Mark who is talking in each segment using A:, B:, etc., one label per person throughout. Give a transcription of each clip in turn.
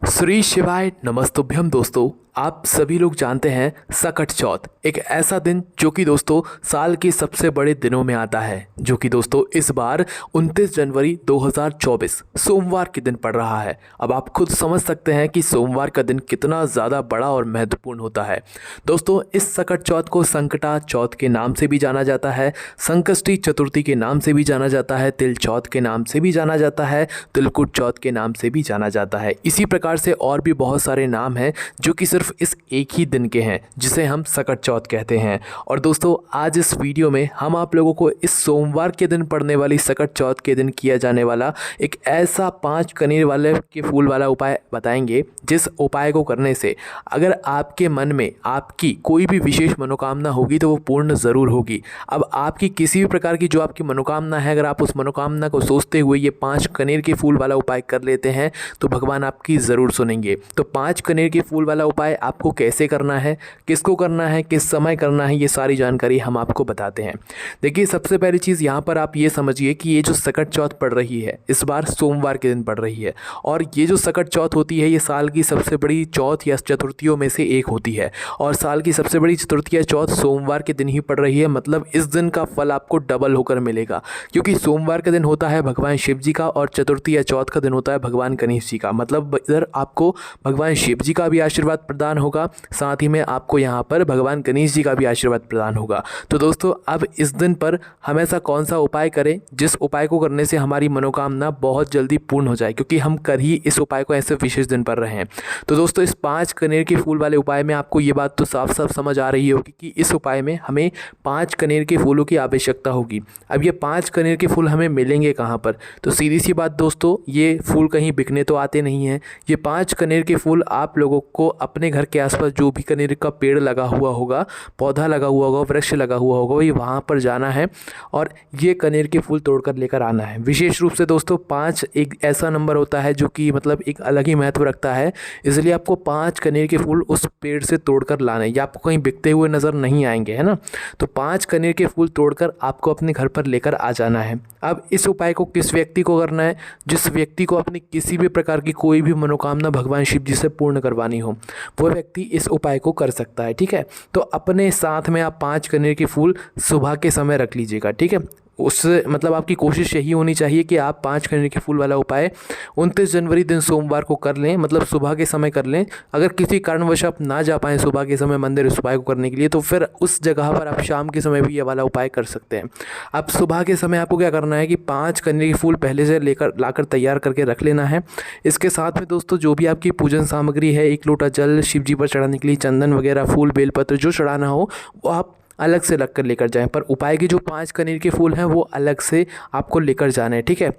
A: श्री शिवाय नमस्तुभ्यम। दोस्तों, आप सभी लोग जानते हैं सकट चौथ एक ऐसा दिन जो कि दोस्तों साल के सबसे बड़े दिनों में आता है, जो कि दोस्तों इस बार 29 जनवरी 2024 सोमवार के दिन पड़ रहा है। अब आप खुद समझ सकते हैं कि सोमवार का दिन कितना ज़्यादा बड़ा और महत्वपूर्ण होता है। दोस्तों, इस सकट चौथ को संकटा चौथ के नाम से भी जाना जाता है, संकष्टी चतुर्थी के नाम से भी जाना जाता है, तिल चौथ के नाम से भी जाना जाता है, तिलकुट चौथ के नाम से भी जाना जाता है। इसी प्रकार से और भी बहुत सारे नाम हैं जो कि सिर्फ इस एक ही दिन के हैं, जिसे हम सकट चौथ कहते हैं। और दोस्तों, आज इस वीडियो में हम आप लोगों को इस सोमवार के दिन पड़ने वाली सकट चौथ के दिन किया जाने वाला एक ऐसा 5 कनेर वाले के फूल वाला उपाय बताएंगे, जिस उपाय को करने से अगर आपके मन में आपकी कोई भी विशेष मनोकामना होगी तो वो पूर्ण ज़रूर होगी। अब आपकी किसी भी प्रकार की जो आपकी मनोकामना है, अगर आप उस मनोकामना को सोचते हुए ये 5 कनेर के फूल वाला उपाय कर लेते हैं तो भगवान आपकी ज़रूर सुनेंगे। तो 5 कनेर के फूल वाला उपाय आपको कैसे करना है, किसको करना है, किस समय करना है, ये सारी जानकारी हम आपको बताते हैं। देखिए, सबसे पहली चीज़ यहाँ पर आप ये समझिए कि ये जो सकट चौथ पड़ रही है इस बार सोमवार के दिन पड़ रही है, और ये जो सकट चौथ होती है ये साल की सबसे बड़ी चौथ या चतुर्थियों में से एक होती है, और साल की सबसे बड़ी चतुर्थी या चौथ सोमवार के दिन ही पड़ रही है। मतलब इस दिन का फल आपको डबल होकर मिलेगा, क्योंकि सोमवार का दिन होता है भगवान शिव जी का और चतुर्थी या चौथ का दिन होता है भगवान गणेश जी का। मतलब इधर आपको भगवान शिव जी का भी आशीर्वाद प्रदान होगा, साथ ही में आपको यहाँ पर भगवान गणेश जी का भी आशीर्वाद प्रदान होगा। तो दोस्तों, अब इस दिन पर हम ऐसा कौन सा उपाय करें जिस उपाय को करने से हमारी मनोकामना बहुत जल्दी पूर्ण हो जाए, क्योंकि हम कर ही इस उपाय को ऐसे विशेष दिन पर रहे हैं। तो दोस्तों, इस 5 कनेर के फूल वाले उपाय में आपको ये बात तो साफ साफ समझ आ रही होगी कि इस उपाय में हमें 5 कनेर के फूलों की आवश्यकता होगी। अब ये 5 कनेर के फूल हमें मिलेंगे कहाँ पर? तो सीधी सी बात दोस्तों, ये फूल कहीं बिकने तो आते नहीं हैं। ये 5 कनेर के फूल आप लोगों को अपने घर के आसपास जो भी कनेर का पेड़ लगा हुआ होगा, पौधा लगा हुआ होगा, वृक्ष लगा हुआ होगा, वही वहाँ पर जाना है और ये कनेर के फूल तोड़कर लेकर आना है। विशेष रूप से दोस्तों 5 एक ऐसा नंबर होता है जो कि मतलब एक अलग ही महत्व रखता है, इसलिए आपको 5 कनेर के फूल उस पेड़ से तोड़कर लाना है। ये आपको कहीं बिकते हुए नज़र नहीं आएंगे, है ना। तो 5 कनेर के फूल तोड़कर आपको अपने घर पर लेकर आ जाना है। अब इस उपाय को किस व्यक्ति को करना है? जिस व्यक्ति को अपनी किसी भी प्रकार की कोई भी मनोकामना भगवान शिव जी से पूर्ण करवानी हो, वो व्यक्ति इस उपाय को कर सकता है। ठीक है, तो अपने साथ में आप 5 कनेर के फूल सुबह के समय रख लीजिएगा। ठीक है, उससे मतलब आपकी कोशिश यही होनी चाहिए कि आप 5 कनेर के फूल वाला उपाय 29 जनवरी दिन सोमवार को कर लें, मतलब सुबह के समय कर लें। अगर किसी कारणवश आप ना जा पाएँ सुबह के समय मंदिर इस उपाय को करने के लिए, तो फिर उस जगह पर आप शाम के समय भी ये वाला उपाय कर सकते हैं। अब सुबह के समय आपको क्या करना है कि 5 कनेर के फूल पहले से लाकर तैयार करके रख लेना है। इसके साथ में दोस्तों जो भी आपकी पूजन सामग्री है, 1 लोटा जल शिव जी पर चढ़ाने के लिए, चंदन वगैरह, फूल, बेलपत्र जो चढ़ाना हो वो आप अलग से रख कर लेकर जाएं, पर उपाय के जो 5 कनेर के फूल हैं वो अलग से आपको लेकर जाने हैं। ठीक है,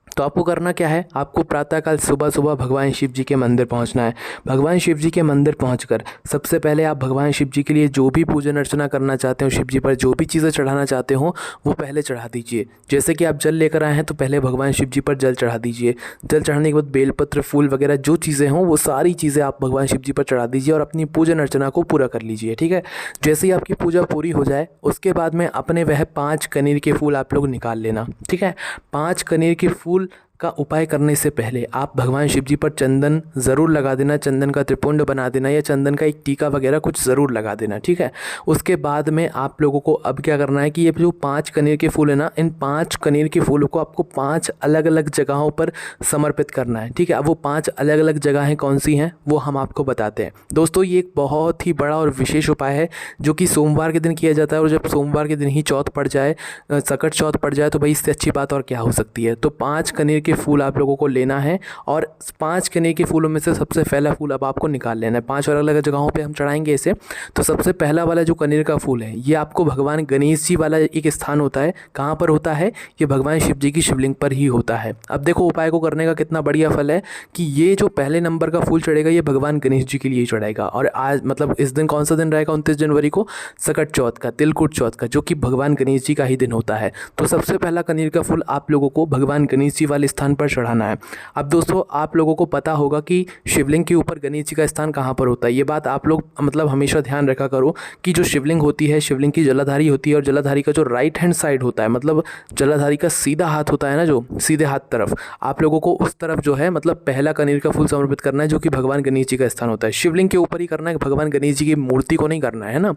A: तो आपको करना क्या है, आपको प्रातःकाल सुबह सुबह भगवान शिव जी के मंदिर पहुंचना है। भगवान शिव जी के मंदिर पहुंचकर सबसे पहले आप भगवान शिव जी के लिए जो भी पूजन अर्चना करना चाहते हो, शिव जी पर जो भी चीज़ें चढ़ाना चाहते हो वो पहले चढ़ा दीजिए। जैसे कि आप जल लेकर आए हैं तो पहले भगवान शिव जी पर जल चढ़ा दीजिए। जल चढ़ाने के बाद बेलपत्र, फूल वगैरह जो चीज़ें हों वो सारी चीज़ें आप भगवान शिव जी पर चढ़ा दीजिए और अपनी पूजन अर्चना को पूरा कर लीजिए। ठीक है, जैसे ही आपकी पूजा पूरी हो जाए उसके बाद में अपने वह 5 कनेर के फूल आप लोग निकाल लेना। ठीक है, 5 कनेर के फूल का उपाय करने से पहले आप भगवान शिव जी पर चंदन ज़रूर लगा देना, चंदन का त्रिपुंड बना देना या चंदन का एक टीका वगैरह कुछ ज़रूर लगा देना। ठीक है, उसके बाद में आप लोगों को अब क्या करना है कि ये जो 5 कनेर के फूल है ना, इन 5 कनेर के फूलों को आपको 5 अलग अलग जगहों पर समर्पित करना है। ठीक है, अब वो 5 अलग अलग जगहें कौन सी हैं वो हम आपको बताते हैं। दोस्तों, ये एक बहुत ही बड़ा और विशेष उपाय है जो कि सोमवार के दिन किया जाता है, और जब सोमवार के दिन ही चौथ पड़ जाए, सकट चौथ पड़ जाए, तो भाई इससे अच्छी बात और क्या हो सकती है। तो 5 कनेर के फूल आप लोगों को लेना है और 5 कनेर के फूलों में से सबसे पहला फूल अब आपको निकाल लेना है। 5 अलग अलग जगहों पे हम चढ़ाएंगे इसे। तो सबसे पहला वाला जो कनेर का फूल है ये आपको भगवान गणेश जी वाला एक स्थान होता है। कहाँ पर होता है? ये भगवान शिव जी की शिवलिंग पर ही होता है। अब देखो उपाय को करने का कितना बढ़िया फल है कि ये जो पहले नंबर का फूल चढ़ेगा ये भगवान गणेश जी के लिए चढ़ेगा। और आज मतलब इस दिन कौन सा दिन रहेगा? 29 जनवरी को सकट चौथ का, तिलकुट चौथ का, जो कि भगवान गणेश जी का ही दिन होता है। तो सबसे पहला कनेर का फूल आप लोगों को भगवान गणेश जी वाले स्थान पर चढ़ाना है। अब दोस्तों आप लोगों को पता होगा कि शिवलिंग के ऊपर गणेश जी का स्थान कहाँ पर होता है। ये बात आप लोग मतलब हमेशा ध्यान रखा करो कि जो शिवलिंग होती है, शिवलिंग की जलाधारी होती है और जलाधारी का जो राइट हैंड साइड होता है, मतलब जलाधारी का सीधा हाथ होता है ना, जो सीधे हाथ तरफ, आप लोगों को उस तरफ जो है मतलब पहला कनेर का फूल समर्पित करना है, जो कि भगवान गणेश जी का स्थान होता है। शिवलिंग के ऊपर ही करना है, भगवान गणेश जी की मूर्ति को नहीं करना है ना।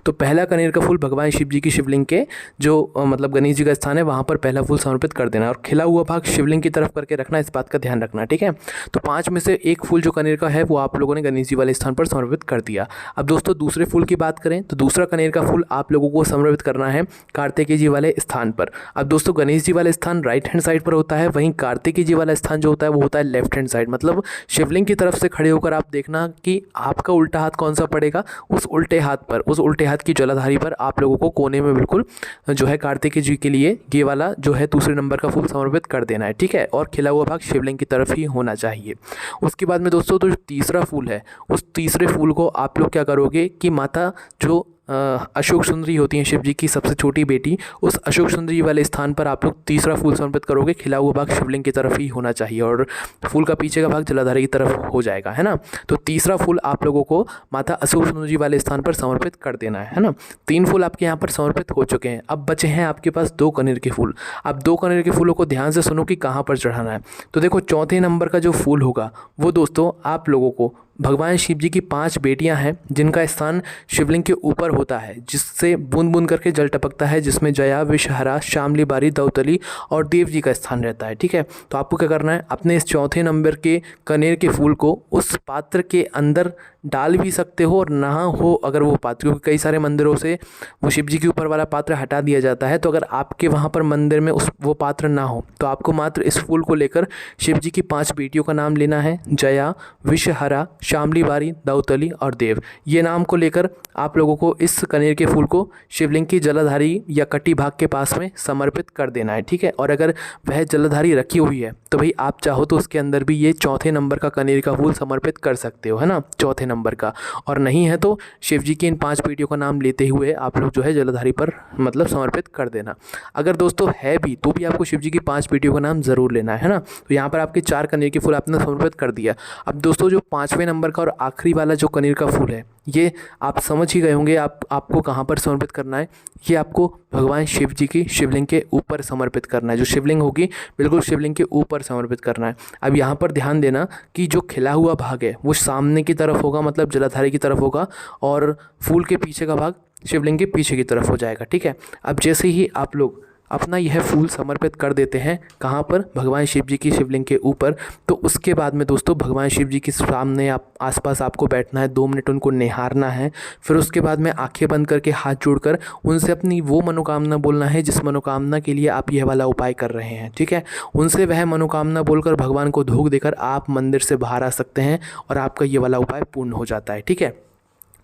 A: तो पहला कनेर का फूल भगवान शिव जी की शिवलिंग के जो मतलब गणेश जी का स्थान है वहाँ पर पहला फूल समर्पित कर देना और खिला हुआ भाग शिवलिंग की तरफ करके रखना, इस बात का ध्यान रखना, ठीक है। तो 5 में से एक फूल जो कनेर का है वो आप लोगों ने गणेश जी वाले स्थान पर समर्पित कर दिया। अब दोस्तों दूसरे फूल की बात करें तो दूसरा कनेर का फूल आप लोगों को समर्पित करना है कार्तिकेय जी वाले स्थान पर। अब दोस्तों गणेश जी वाला स्थान राइट हैंड साइड पर होता है, वहीं कार्तिकेय जी वाला स्थान जो होता है वो होता है लेफ्ट हैंड साइड। मतलब शिवलिंग की तरफ से खड़े होकर आप देखना कि आपका उल्टा हाथ कौन सा पड़ेगा, उस उल्टे हाथ पर, उस उल्टे हाथ की जलाधारी पर आप लोगों को कोने में बिल्कुल जो है कार्तिकेय जी के लिए ये वाला जो है दूसरे नंबर का फूल समर्पित कर देना है, ठीक है। और खिला हुआ भाग शिवलिंग की तरफ ही होना चाहिए। उसके बाद में दोस्तों तो जो तीसरा फूल है, उस तीसरे फूल को आप लोग क्या करोगे कि माता जो अशोक सुंदरी होती हैं शिव जी की सबसे छोटी बेटी, उस अशोक सुंदरी वाले स्थान पर आप लोग तीसरा फूल समर्पित करोगे। खिला हुआ भाग शिवलिंग की तरफ ही होना चाहिए और फूल का पीछे का भाग जलाधारी की तरफ हो जाएगा, है ना। तो तीसरा फूल आप लोगों को माता अशोक सुंदरी वाले स्थान पर समर्पित कर देना है ना। 3 फूल आपके यहाँ पर समर्पित हो चुके हैं। अब बचे हैं आपके पास 2 कनेर के फूल। अब 2 कनेर के फूलों को ध्यान से सुनो कि कहाँ पर चढ़ाना है। तो देखो चौथे नंबर का जो फूल होगा वो दोस्तों आप लोगों को भगवान शिव जी की 5 बेटियां हैं जिनका स्थान शिवलिंग के ऊपर होता है, जिससे बूंद बूंद करके जल टपकता है, जिसमें जया, विषहरा, शामली बारी, दौतली और देव जी का स्थान रहता है, ठीक है। तो आपको क्या करना है, अपने इस चौथे नंबर के कनेर के फूल को उस पात्र के अंदर डाल भी सकते हो और ना हो अगर वो पात्र, क्योंकि कई सारे मंदिरों से वो शिव जी के ऊपर वाला पात्र हटा दिया जाता है। तो अगर आपके वहाँ पर मंदिर में वो पात्र ना हो तो आपको मात्र इस फूल को लेकर शिव जी की 5 बेटियों का नाम लेना है, जया, विषहरा, शामली बारी, दौतली और देव। ये नाम को लेकर आप लोगों को इस कनेर के फूल को शिवलिंग की जलाधारी या कटी भाग के पास में समर्पित कर देना है, ठीक है। और अगर वह जलाधारी रखी हुई है तो भाई आप चाहो तो उसके अंदर भी ये चौथे नंबर का कनेर का फूल समर्पित कर सकते हो, है ना, चौथे नंबर का। और नहीं है तो शिव जी की इन 5 बेटियों का नाम लेते हुए आप लोग जो है जलाधारी पर मतलब समर्पित कर देना। अगर दोस्तों है भी तो भी आपको शिव जी की 5 बेटियों का नाम ज़रूर लेना है ना। तो यहाँ पर आपके 4 कनेर के फूल आपने समर्पित कर दिया। अब दोस्तों जो 5वें नंबर का और आखिरी वाला जो कनेर का फूल है ये आप समझ ही गए होंगे आपको कहाँ पर समर्पित करना है। ये आपको भगवान शिव जी की शिवलिंग के ऊपर समर्पित करना है। जो शिवलिंग होगी बिल्कुल शिवलिंग के ऊपर समर्पित करना है। अब यहाँ पर ध्यान देना कि जो खिला हुआ भाग है वो सामने की तरफ होगा, मतलब जलाधारी की तरफ होगा, और फूल के पीछे का भाग शिवलिंग के पीछे की तरफ हो जाएगा, ठीक है। अब जैसे ही आप लोग अपना यह फूल समर्पित कर देते हैं कहाँ पर, भगवान शिव जी की शिवलिंग के ऊपर, तो उसके बाद में दोस्तों भगवान शिव जी के सामने आप आसपास आपको बैठना है, 2 मिनट उनको निहारना है। फिर उसके बाद में आंखें बंद करके हाथ जोड़कर उनसे अपनी वो मनोकामना बोलना है जिस मनोकामना के लिए आप यह वाला उपाय कर रहे हैं, ठीक है। उनसे वह मनोकामना बोलकर भगवान को धूप देकर आप मंदिर से बाहर आ सकते हैं और आपका ये वाला उपाय पूर्ण हो जाता है, ठीक है।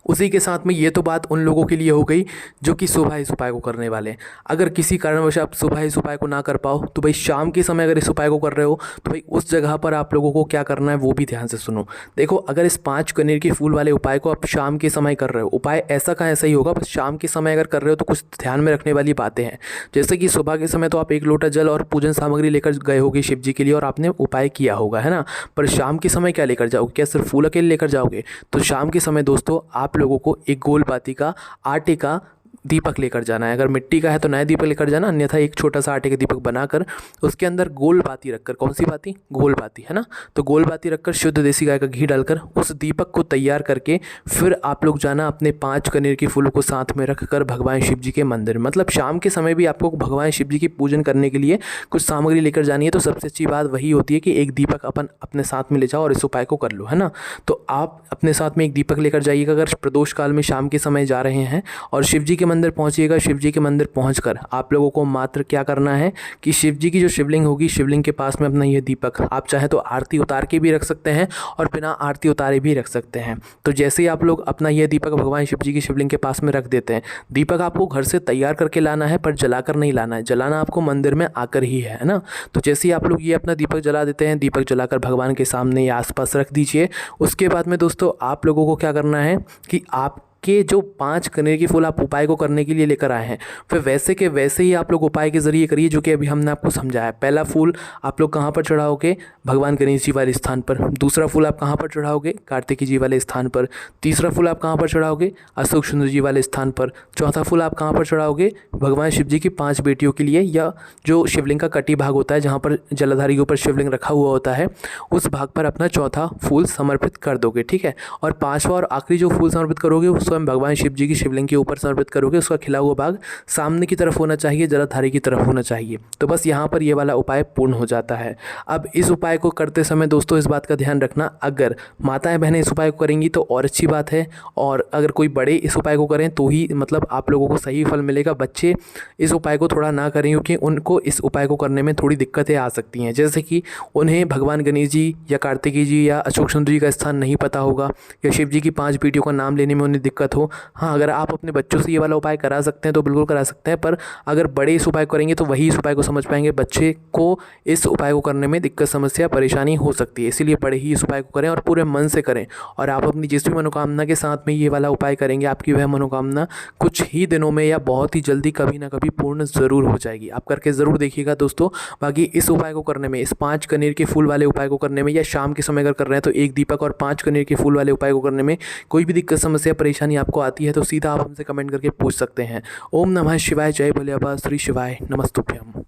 A: उसी के साथ में ये तो बात उन लोगों के लिए हो गई जो कि सुबह इस उपाय को करने वाले हैं। अगर किसी कारणवश आप सुबह इस उपाय को ना कर पाओ तो भाई शाम के समय अगर इस उपाय को कर रहे हो तो भाई उस जगह पर आप लोगों को क्या करना है वो भी ध्यान से सुनो। देखो अगर इस 5 कनेर के फूल वाले उपाय को आप शाम के समय कर रहे हो, उपाय ऐसा का ऐसा ही होगा, बस शाम के समय अगर कर रहे हो तो कुछ ध्यान में रखने वाली बातें हैं। जैसे कि सुबह के समय तो आप 1 लोटा जल और पूजन सामग्री लेकर गए होगे शिव जी के लिए और आपने उपाय किया होगा, है ना। पर शाम के समय क्या लेकर जाओगे, क्या सिर्फ फूल अकेले लेकर जाओगे? तो शाम के समय दोस्तों आप लोगों को एक गोल बाती का आटे का दीपक लेकर जाना है। अगर मिट्टी का है तो नया दीपक लेकर जाना, अन्यथा एक छोटा सा आटे का दीपक बनाकर उसके अंदर गोल बाती रखकर, कौन सी बाती, गोल बाती, है ना। तो गोल बाती रखकर शुद्ध देसी गाय का घी डालकर उस दीपक को तैयार करके फिर आप लोग जाना अपने 5 कनेर के फूलों को साथ में रखकर भगवान शिव जी के मंदिर। मतलब शाम के समय भी आपको भगवान शिव जी की पूजन करने के लिए कुछ सामग्री लेकर जानी है। तो सबसे अच्छी बात वही होती है कि एक दीपक अपने साथ में ले जाओ और इस उपाय को कर लो, है ना। तो आप अपने साथ में एक दीपक लेकर जाइएगा अगर प्रदोष काल में शाम के समय जा रहे हैं और शिव जी के मंदिर पहुंचिएगा। शिव जी के मंदिर पहुंचकर आप लोगों को मात्र क्या करना है कि शिव जी की जो शिवलिंग होगी, शिवलिंग के पास में अपना यह दीपक, आप चाहे तो आरती उतार के भी रख सकते हैं और बिना आरती उतारे भी रख सकते हैं। तो जैसे ही आप लोग अपना यह दीपक भगवान शिव जी की शिवलिंग के पास में रख देते हैं, दीपक आपको घर से तैयार करके लाना है पर जलाकर नहीं लाना है, जलाना आपको मंदिर में आकर ही है ना। तो जैसे ही आप लोग ये अपना दीपक जला देते हैं, दीपक जलाकर भगवान के सामने या आसपास रख दीजिए। उसके बाद में दोस्तों आप लोगों को क्या करना है कि आप के जो 5 कनेर के फूल आप उपाय को करने के लिए लेकर आए हैं, फिर वैसे के वैसे ही आप लोग उपाय के ज़रिए करिए जो कि अभी हमने आपको समझाया। पहला फूल आप लोग कहाँ पर चढ़ाओगे? भगवान गणेश जी वाले स्थान पर। दूसरा फूल आप कहाँ पर चढ़ाओगे? कार्तिकी जी वाले स्थान पर। तीसरा फूल आप कहाँ पर चढ़ाओगे? अशोक सुंदर जी वाले स्थान पर। चौथा फूल आप कहाँ पर चढ़ाओगे? भगवान शिव जी की 5 बेटियों के लिए, या जो शिवलिंग का कटी भाग होता है जहाँ पर जलाधारी के ऊपर शिवलिंग रखा हुआ होता है, उस भाग पर अपना चौथा फूल समर्पित कर दोगे। ठीक है। और पांचवा और आखिरी जो फूल समर्पित करोगे वो स्वयं भगवान शिव जी की शिवलिंग के ऊपर समर्पित करोगे। उसका खिला हुआ भाग सामने की तरफ होना चाहिए, जलाधारी की तरफ होना चाहिए। तो बस यहाँ पर ये वाला उपाय पूर्ण हो जाता है। अब इस उपाय को करते समय दोस्तों इस बात का ध्यान रखना, अगर माताएं बहनें इस उपाय को करेंगी तो और अच्छी बात है, और अगर कोई बड़े इस उपाय को करें तो ही मतलब आप लोगों को सही फल मिलेगा। बच्चे इस उपाय को थोड़ा ना करें क्योंकि उनको इस उपाय को करने में थोड़ी दिक्कतें आ सकती हैं, जैसे कि उन्हें भगवान गणेश जी या कार्तिकी जी या अशोक सुंदर जी का स्थान नहीं पता होगा, या शिव जी की 5 बेटियों का नाम लेने में उन्हें दिक्कत हो। हाँ, अगर आप अपने बच्चों से ये वाला उपाय करा सकते हैं तो बिल्कुल करा सकते हैं, पर अगर बड़े इस उपाय करेंगे तो वही इस उपाय को समझ पाएंगे। बच्चे को इस उपाय को करने में दिक्कत, समस्या, परेशानी हो सकती है, इसीलिए बड़े ही इस उपाय को करें और पूरे मन से करें। और आप अपनी जिस भी मनोकामना के साथ में ये वाला उपाय करेंगे, आपकी वह मनोकामना कुछ ही दिनों में या बहुत ही जल्दी कभी ना कभी पूर्ण ज़रूर हो जाएगी। आप करके ज़रूर देखिएगा दोस्तों। बाकी इस उपाय को करने में, इस 5 कनेर के फूल वाले उपाय को करने में, या शाम के समय अगर कर रहे हैं तो 1 दीपक और 5 कनेर के फूल वाले उपाय को करने में कोई भी दिक्कत, समस्या, परेशानी आपको आती है तो सीधा आप हमसे कमेंट करके पूछ सकते हैं। ओम नमः शिवाय, जय भोले बाबा, श्री शिवाय, नमस्तुभ्यम।